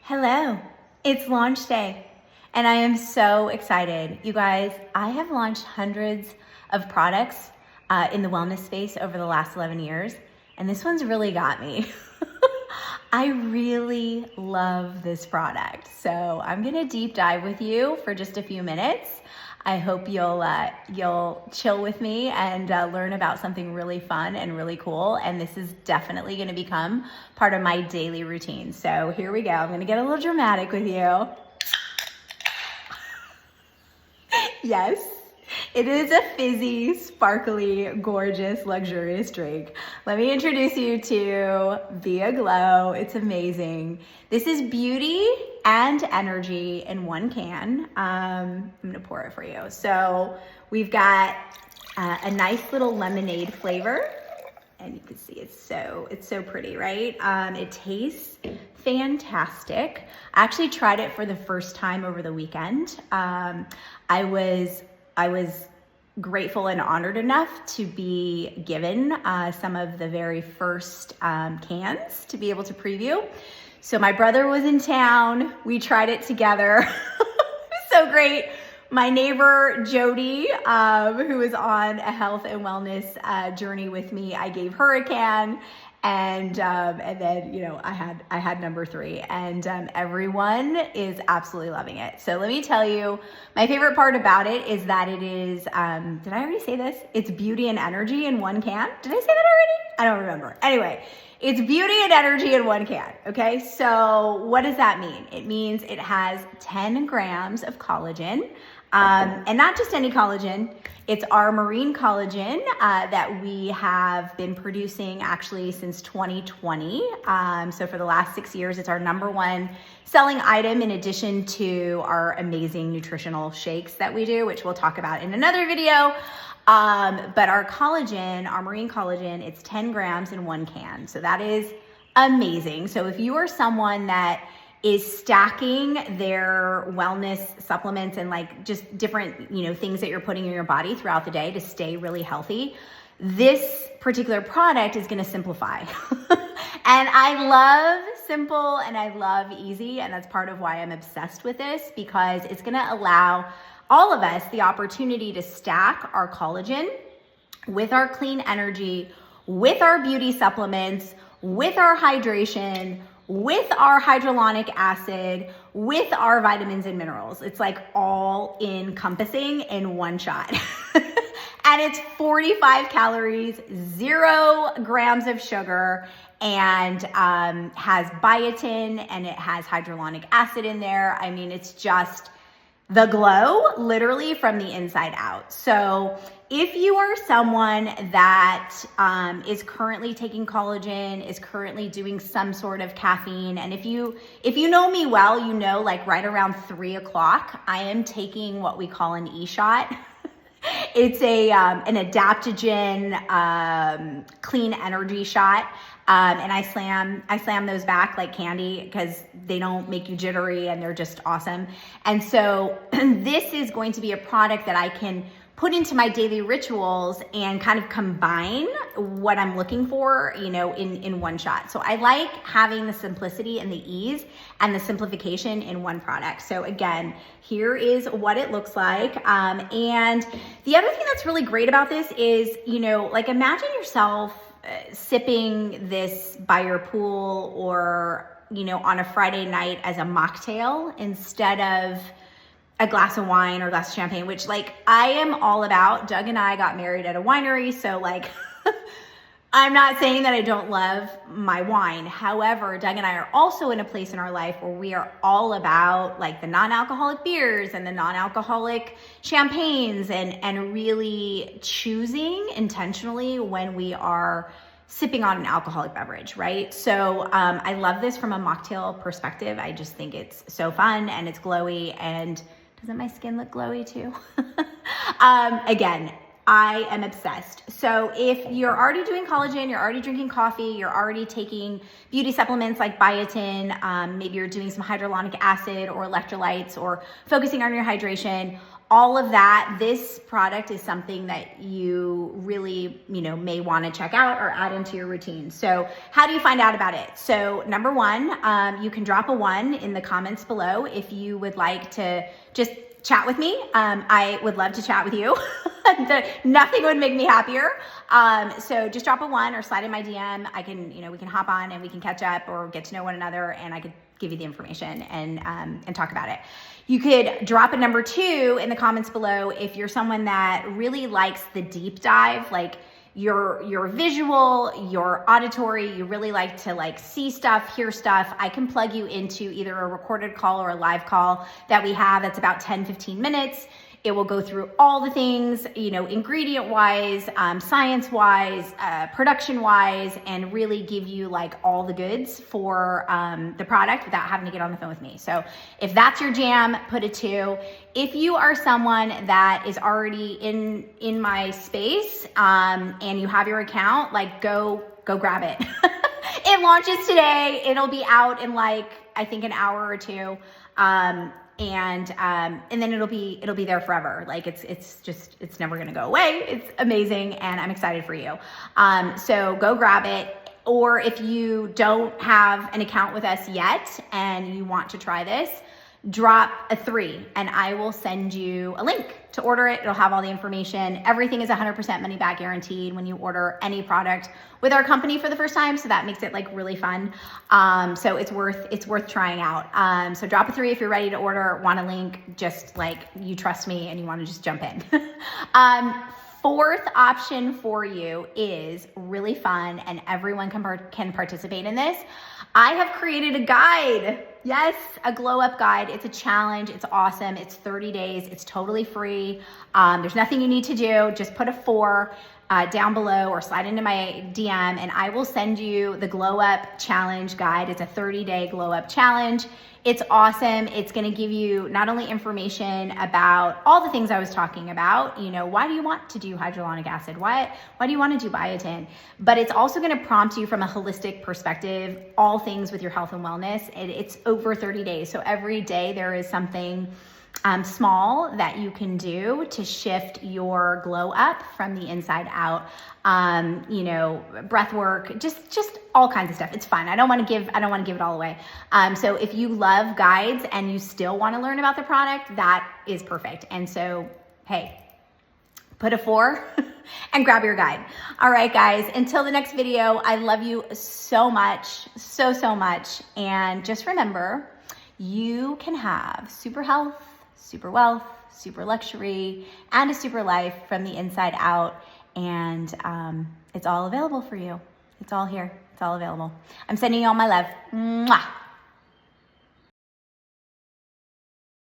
Hello, it's launch day, and I am so excited. You guys, I have launched hundreds of products in the wellness space over the last 11 years, and this one's really got me. I really love this product, so I'm gonna deep dive with you for just a few minutes. I hope you'll chill with me and learn about something really fun and really cool. And this is definitely going to become part of my daily routine. So here we go. I'm going to get a little dramatic with you. Yes, it is a fizzy, sparkly, gorgeous, luxurious drink. Let me introduce you to BÄA Glow. It's amazing. This is beauty and energy in one can. I'm gonna pour it for you. So we've got a nice little lemonade flavor, and you can see it's so pretty, right? It tastes fantastic. I actually tried it for the first time over the weekend. I was grateful and honored enough to be given some of the very first cans to be able to preview. So my brother was in town. We tried it together. So great. My neighbor, Jody, who was on a health and wellness journey with me, I gave her a can. And then, I had number 3, and everyone is absolutely loving it. So let me tell you, my favorite part about it is that it is, did I already say this? It's beauty and energy in one can. Did I say that already? I don't remember. Anyway, it's beauty and energy in one can, okay? So what does that mean? It means it has 10 grams of collagen, and not just any collagen. It's our marine collagen that we have been producing actually since 2020. So for the last 6 years, it's our #1 selling item in addition to our amazing nutritional shakes that we do, which we'll talk about in another video. But our collagen, our marine collagen, it's 10 grams in one can. So that is amazing. So if you are someone that is stacking their wellness supplements and like just different, things that you're putting in your body throughout the day to stay really healthy, this particular product is going to simplify. And I love simple and I love easy. And that's part of why I'm obsessed with this, because it's going to allow all of us the opportunity to stack our collagen with our clean energy, with our beauty supplements, with our hydration, with our hyaluronic acid, with our vitamins and minerals. It's like all encompassing in one shot. And it's 45 calories, 0 grams of sugar, and has biotin, and it has hyaluronic acid in there. I mean, it's just the glow literally from the inside out. So if you are someone that is currently taking collagen, is currently doing some sort of caffeine, and if you know me well, like right around 3 o'clock, I am taking what we call an e-shot. It's an adaptogen clean energy shot. And I slam those back like candy because they don't make you jittery and they're just awesome. And so this is going to be a product that I can put into my daily rituals and kind of combine what I'm looking for, in one shot. So I like having the simplicity and the ease and the simplification in one product. So again, here is what it looks like. And the other thing that's really great about this is, imagine yourself sipping this by your pool or, on a Friday night as a mocktail instead of a glass of wine or a glass of champagne, which I am all about. Doug and I got married at a winery. So I'm not saying that I don't love my wine. However, Doug and I are also in a place in our life where we are all about the non-alcoholic beers and the non-alcoholic champagnes and really choosing intentionally when we are sipping on an alcoholic beverage, right? So I love this from a mocktail perspective. I just think it's so fun and it's glowy. And doesn't my skin look glowy too? Again, I am obsessed. So if you're already doing collagen, you're already drinking coffee, you're already taking beauty supplements like biotin, maybe you're doing some hyaluronic acid or electrolytes or focusing on your hydration, all of that. This product is something that you really, may want to check out or add into your routine. So how do you find out about it? So number one, you can drop a 1 in the comments below if you would like to just chat with me. I would love to chat with you. Nothing would make me happier. So just drop a 1 or slide in my DM. I can, we can hop on and we can catch up or get to know one another, and I could give you the information and talk about it. You could drop a number 2 in the comments below if you're someone that really likes the deep dive, like your visual, your auditory, you really like to see stuff, hear stuff. I can plug you into either a recorded call or a live call that we have that's about 10-15 minutes. It will go through all the things, ingredient wise, science wise, production wise, and really give you all the goods for the product without having to get on the phone with me. So if that's your jam, put a 2. If you are someone that is already in my space and you have your account, go grab it. It launches today. It'll be out in I think an hour or 2. And then it'll be there forever. It's never gonna go away. It's amazing, and I'm excited for you. So go grab it. Or if you don't have an account with us yet and you want to try this, drop a 3 and I will send you a link to order it. It'll have all the information. Everything is 100% money back guaranteed when you order any product with our company for the first time. So that makes it really fun. So it's worth trying out. So drop a 3 if you're ready to order, want a link, just you trust me and you want to just jump in. Fourth option for you is really fun, and everyone can participate in this. I have created a guide. Yes, a glow up guide. It's a challenge. It's awesome. It's 30 days. It's totally free. There's nothing you need to do. Just put a 4 down below or slide into my DM and I will send you the glow up challenge guide. It's a 30-day glow up challenge. It's awesome. It's going to give you not only information about all the things I was talking about, why do you want to do hyaluronic acid? Why do you want to do biotin? But it's also going to prompt you from a holistic perspective, all things with your health and wellness. It's over 30 days. So every day there is something small that you can do to shift your glow up from the inside out. Breath work, just all kinds of stuff. It's fun. I don't want to give it all away. So if you love guides and you still want to learn about the product, that is perfect. And so, hey, put a 4 and grab your guide. All right, guys, until the next video, I love you so much, so much. And just remember, you can have super health, super wealth, super luxury, and a super life from the inside out. And it's all available for you. It's all here. It's all available. I'm sending you all my love. Mwah.